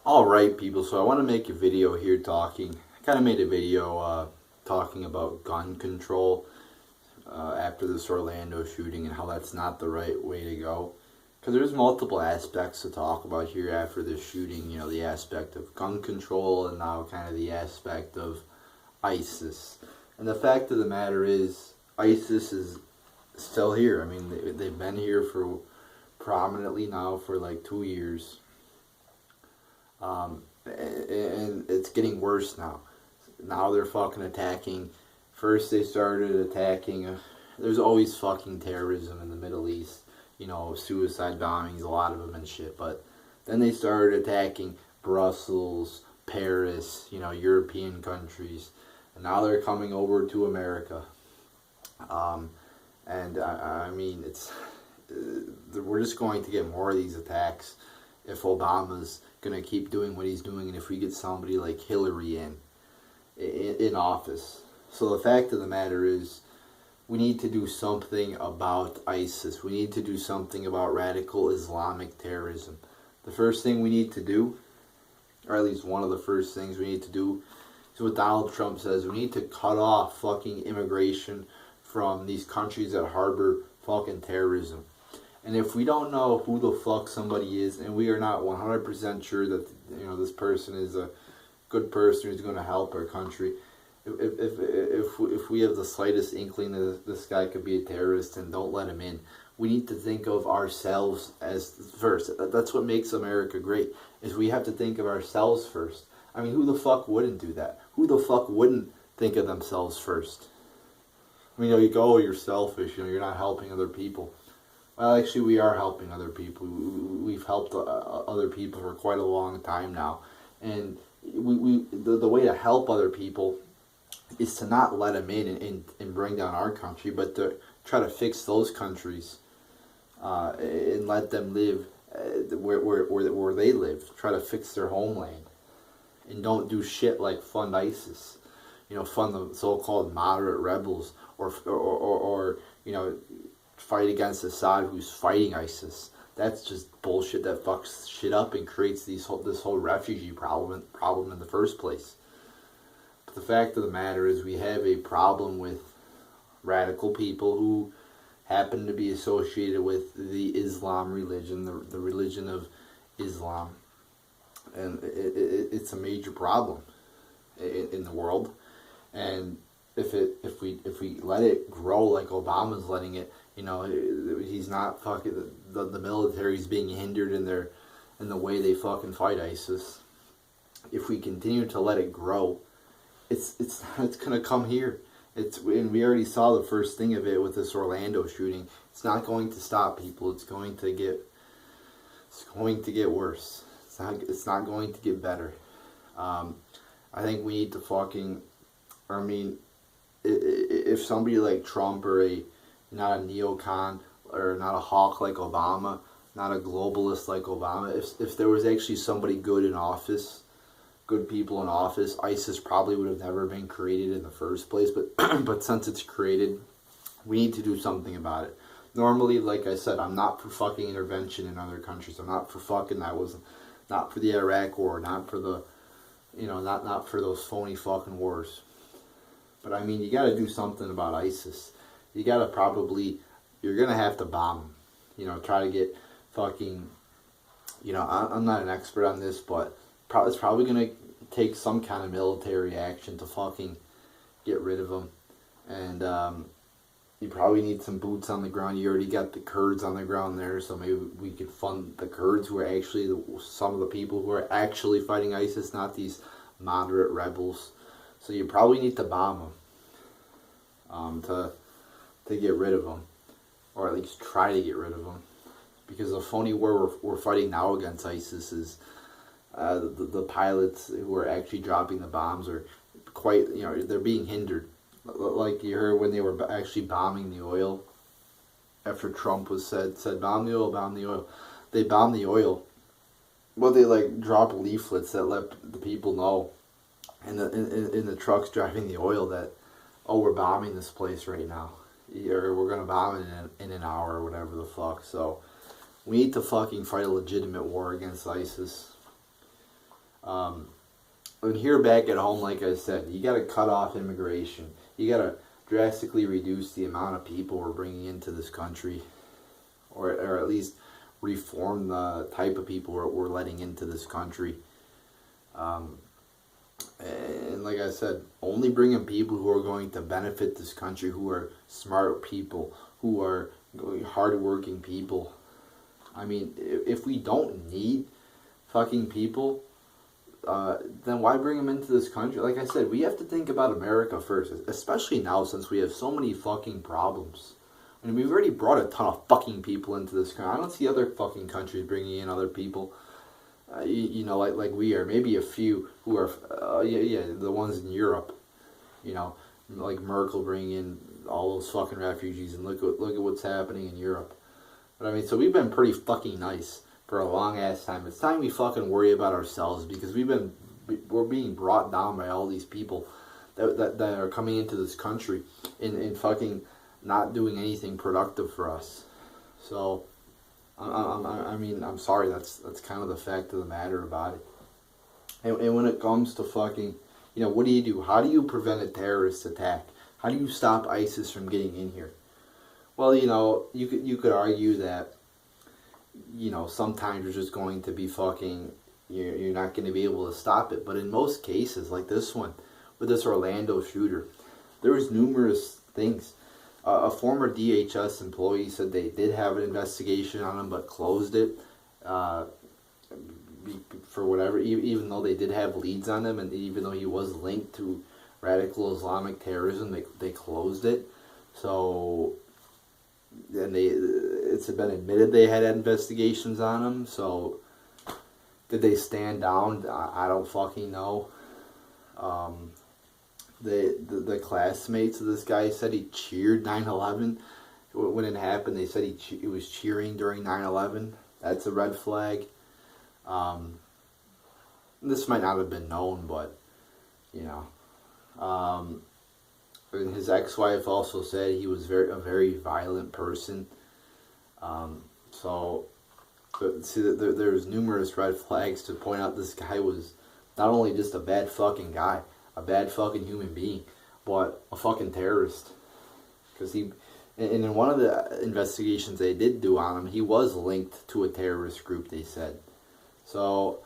Alright, people, so I want to make a video here I kind of made a video talking about gun control after this Orlando shooting and how that's not the right way to go. Because there's multiple aspects to talk about here after this shooting, the aspect of gun control and now kind of the aspect of ISIS. And the fact of the matter is, ISIS is still here. I mean, they've been here for prominently now for like 2 years. And it's getting worse now. Now they're fucking attacking. First they started attacking. There's always fucking terrorism in the Middle East. Suicide bombings, a lot of them and shit. But then they started attacking Brussels, Paris, European countries. And now they're coming over to America. And I mean, we're just going to get more of these attacks if Obama's going to keep doing what he's doing and if we get somebody like Hillary in office. So the fact of the matter is, we need to do something about ISIS. We need to do something about radical Islamic terrorism. The first thing we need to do, or at least one of the first things we need to do, is what Donald Trump says. We need to cut off fucking immigration from these countries that harbor fucking terrorism. And if we don't know who the fuck somebody is, and we are not 100% sure that this person is a good person who's going to help our country, if we have the slightest inkling that this guy could be a terrorist, and don't let him in, we need to think of ourselves as first. That's what makes America great, is we have to think of ourselves first. I mean, who the fuck wouldn't do that? Who the fuck wouldn't think of themselves first? I mean, you go, oh, you're selfish, you're not helping other people. Well, actually, we are helping other people. We've helped other people for quite a long time now, and the way to help other people is to not let them in and bring down our country, but to try to fix those countries and let them live where they live. Try to fix their homeland, and don't do shit like fund ISIS. Fund the so-called moderate rebels, or fight against Assad, who's fighting ISIS. That's just bullshit that fucks shit up and creates this whole refugee problem in the first place. But the fact of the matter is, we have a problem with radical people who happen to be associated with the Islam religion, the religion of Islam, and it's a major problem in the world. And if we let it grow like Obama's letting it, he's not fucking the military's being hindered in the way they fucking fight ISIS. If we continue to let it grow, it's gonna come here. And we already saw the first thing of it with this Orlando shooting. It's not going to stop, people. It's going to get worse. It's not going to get better. I think we need to fucking. I mean, if somebody like Trump, or not a neocon, or not a hawk like Obama, not a globalist like Obama, if there was actually somebody good in office, good people in office, ISIS probably would have never been created in the first place. But but since it's created, we need to do something about it. Normally, like I said, I'm not for fucking intervention in other countries. I'm not for fucking. I was not for the Iraq War, not for the, not for those phony fucking wars. But I mean, you got to do something about ISIS. You got to you're going to have to bomb them. Try to get fucking, I'm not an expert on this, but it's probably going to take some kind of military action to fucking get rid of them. And you probably need some boots on the ground. You already got the Kurds on the ground there, so maybe we could fund the Kurds, who are actually some of the people who are actually fighting ISIS, not these moderate rebels. So you probably need to bomb them to get rid of them, or at least try to get rid of them, because the phony war we're fighting now against ISIS is the pilots who are actually dropping the bombs are quite, they're being hindered. Like you heard when they were actually bombing the oil, after Trump said bomb the oil, bomb the oil. They bombed the oil. Well, they dropped leaflets that let the people know in the trucks driving the oil that, oh, we're bombing this place right now, or we're gonna bomb it in an hour, or whatever the fuck. So we need to fucking fight a legitimate war against ISIS. And here back at home, like I said, you got to cut off immigration. You got to drastically reduce the amount of people we're bringing into this country, or at least reform the type of people we're letting into this country. And like I said, only bring in people who are going to benefit this country, who are smart people, who are hardworking people. I mean, if we don't need fucking people, then why bring them into this country? Like I said, we have to think about America first, especially now since we have so many fucking problems. I mean, we've already brought a ton of fucking people into this country. I don't see other fucking countries bringing in other people. You know, like we are. Maybe a few who are, the ones in Europe. You know, like Merkel bringing in all those fucking refugees, and look at what's happening in Europe. But I mean, so we've been pretty fucking nice for a long ass time. It's time we fucking worry about ourselves, because we're being brought down by all these people that are coming into this country and fucking not doing anything productive for us. So, I mean, I'm sorry, that's kind of the fact of the matter about it. And when it comes to fucking, you know, what do? How do you prevent a terrorist attack? How do you stop ISIS from getting in here? Well, you know, you could argue that, you know, sometimes you're just going to be fucking, you're not going to be able to stop it. But in most cases, like this one, with this Orlando shooter, there was numerous things. A former DHS employee said they did have an investigation on him, but closed it for whatever, even though they did have leads on him, and even though he was linked to radical Islamic terrorism, they closed it. So, and it's been admitted they had investigations on him. So, did they stand down? I don't fucking know. The classmates of this guy said he cheered 9/11 when it happened. They said he was cheering during 9/11. That's a red flag. This might not have been known, but you know. And his ex-wife also said he was a very violent person. So, but see, there's numerous red flags to point out. This guy was not only just a bad fucking guy, a bad fucking human being, but a fucking terrorist. Because and in one of the investigations they did do on him, he was linked to a terrorist group, they said. So,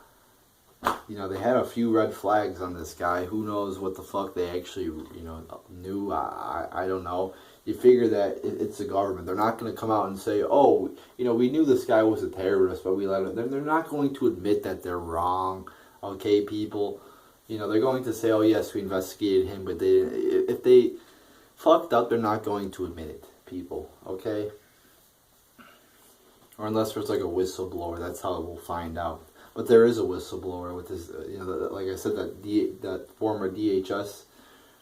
you know, they had a few red flags on this guy. Who knows what the fuck they actually, you know, knew. I don't know. You figure that it's the government. They're not going to come out and say, oh, you know, we knew this guy was a terrorist, but we let him. They're not going to admit that they're wrong. Okay, people. You know, they're going to say, oh, yes, we investigated him, but if they fucked up, they're not going to admit it, people. Okay? Or unless there's like a whistleblower, that's how we'll find out. But there is a whistleblower with this, you know, like I said, that former DHS,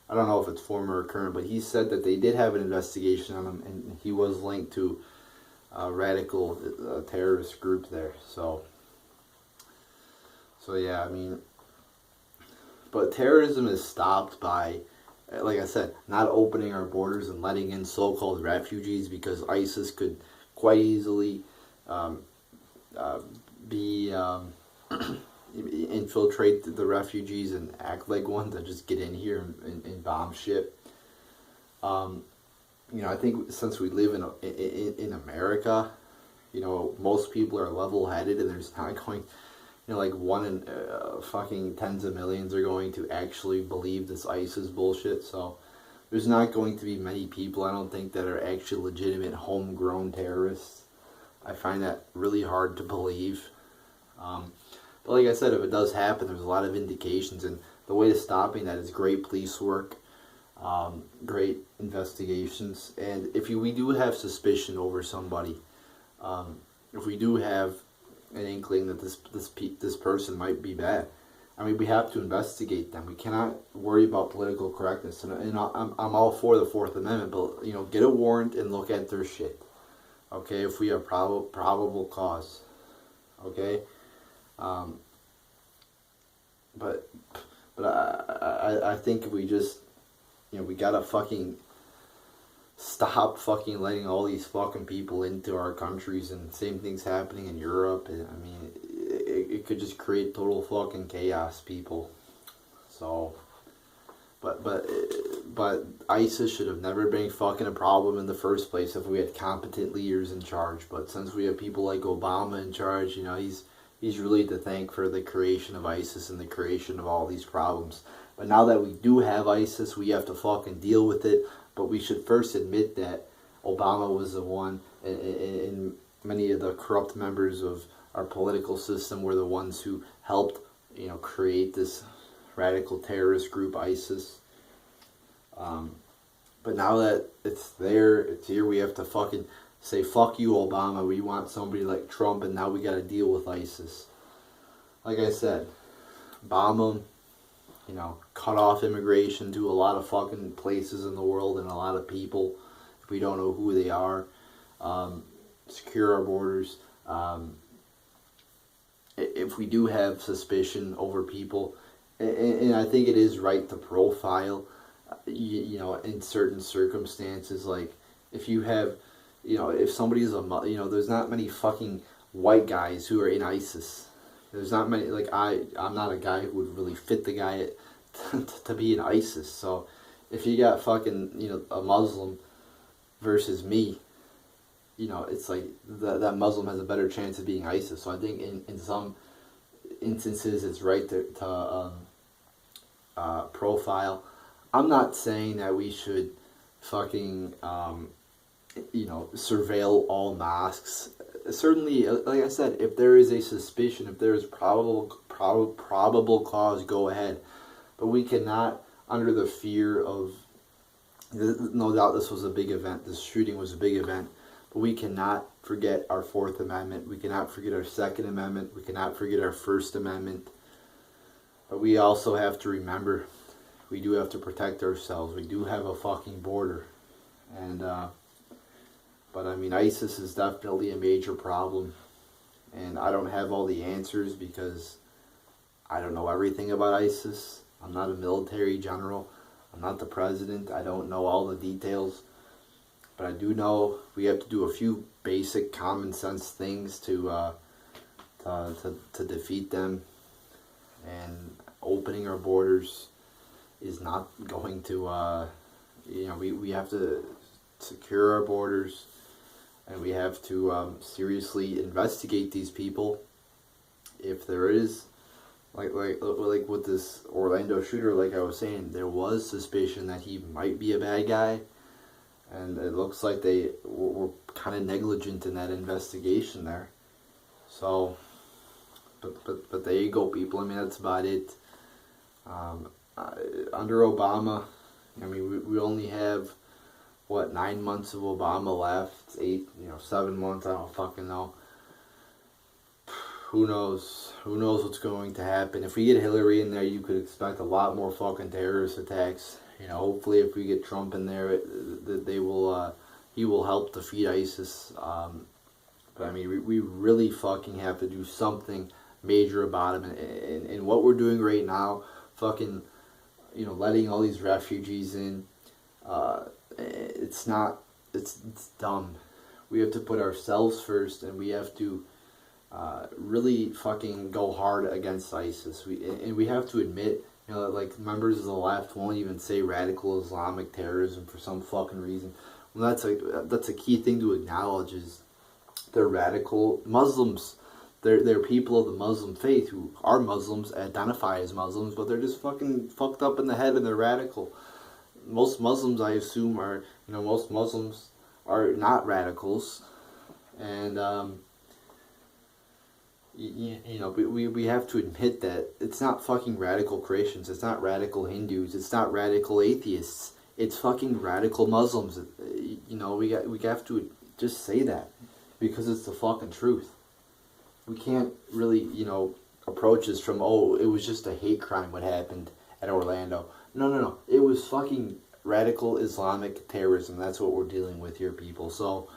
I don't know if it's former or current, but he said that they did have an investigation on him, and he was linked to a radical terrorist group there. So yeah, I mean, but terrorism is stopped by, like I said, not opening our borders and letting in so-called refugees, because ISIS could quite easily infiltrate the refugees and act like one to just get in here and bomb shit. You know, I think since we live in America, you know, most people are level-headed, and there's not going, you know, like one in fucking tens of millions are going to actually believe this ISIS bullshit. So there's not going to be many people, I don't think, that are actually legitimate homegrown terrorists. I find that really hard to believe. But like I said, if it does happen, there's a lot of indications, and the way to stopping that is great police work, great investigations, and if we do have suspicion over somebody, if we do have an inkling that this person might be bad, I mean, we have to investigate them. We cannot worry about political correctness, and I'm all for the Fourth Amendment, but you know, get a warrant and look at their shit. Okay, if we have probable cause. Okay. But I think if we just, you know, we gotta fucking stop fucking letting all these fucking people into our countries, and same thing's happening in Europe. And I mean, it could just create total fucking chaos, people. So, but ISIS should have never been fucking a problem in the first place if we had competent leaders in charge. But since we have people like Obama in charge, you know, he's really to thank for the creation of ISIS and the creation of all these problems. But now that we do have ISIS, we have to fucking deal with it. But we should first admit that Obama was the one, and many of the corrupt members of our political system were the ones who helped, you know, create this radical terrorist group, ISIS. But now that it's there, it's here, we have to fucking say, fuck you, Obama. We want somebody like Trump, and now we got to deal with ISIS. Like I said, bomb them, you know, cut off immigration to a lot of fucking places in the world and a lot of people if we don't know who they are. Secure our borders. If we do have suspicion over people, and I think it is right to profile, you know, in certain circumstances, like if you have, you know, if somebody's you know, there's not many fucking white guys who are in ISIS. There's not many, like I'm not a guy who would really fit the guy to be in ISIS. So if you got fucking, you know, a Muslim versus me, you know, it's like that Muslim has a better chance of being ISIS. So I think in some instances it's right to profile. I'm not saying that we should fucking, you know, surveil all mosques. Certainly, like I said, if there is a suspicion, if there is probable cause, go ahead. But we cannot, under the fear of, no doubt this was a big event, this shooting was a big event, but we cannot forget our Fourth Amendment, we cannot forget our Second Amendment, we cannot forget our First Amendment. But we also have to remember, we do have to protect ourselves. We do have a fucking border. And, but I mean, ISIS is definitely a major problem. And I don't have all the answers because I don't know everything about ISIS. I'm not a military general. I'm not the president. I don't know all the details. But I do know we have to do a few basic common sense things to defeat them. And opening our borders is not going to, you know, we have to secure our borders, and we have to seriously investigate these people. If there is, like with this Orlando shooter, like I was saying, there was suspicion that he might be a bad guy, and it looks like they were kind of negligent in that investigation there. So, but there you go, people. I mean, that's about it. Under Obama, I mean, we only have, what, 9 months of Obama left, 8, 7 months, I don't fucking know. Who knows what's going to happen. If we get Hillary in there, you could expect a lot more fucking terrorist attacks. Hopefully if we get Trump in there, he will help defeat ISIS. But I mean, we really fucking have to do something major about him. And what we're doing right now, fucking, letting all these refugees in, it's dumb. We have to put ourselves first, and we have to really fucking go hard against ISIS. We have to admit, like members of the left won't even say radical Islamic terrorism for some fucking reason. Well, that's a key thing to acknowledge, is they're radical Muslims. They're people of the Muslim faith who are Muslims, identify as Muslims, but they're just fucking fucked up in the head and they're radical. Most Muslims, I assume, are, most Muslims are not radicals. And, we have to admit that it's not fucking radical Christians, it's not radical Hindus, it's not radical atheists, it's fucking radical Muslims. We have to just say that, because it's the fucking truth. We can't really, approach this from, it was just a hate crime what happened at Orlando. No. It was fucking radical Islamic terrorism. That's what we're dealing with here, people. So,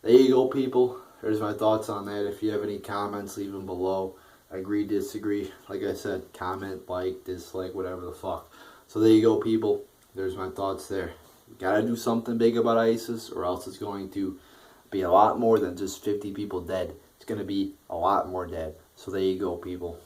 there you go, people. There's my thoughts on that. If you have any comments, leave them below. Agree, disagree. Like I said, comment, like, dislike, whatever the fuck. So there you go, people. There's my thoughts there. We gotta do something big about ISIS, or else it's going to be a lot more than just 50 people dead. It's going to be a lot more dead. So there you go, people.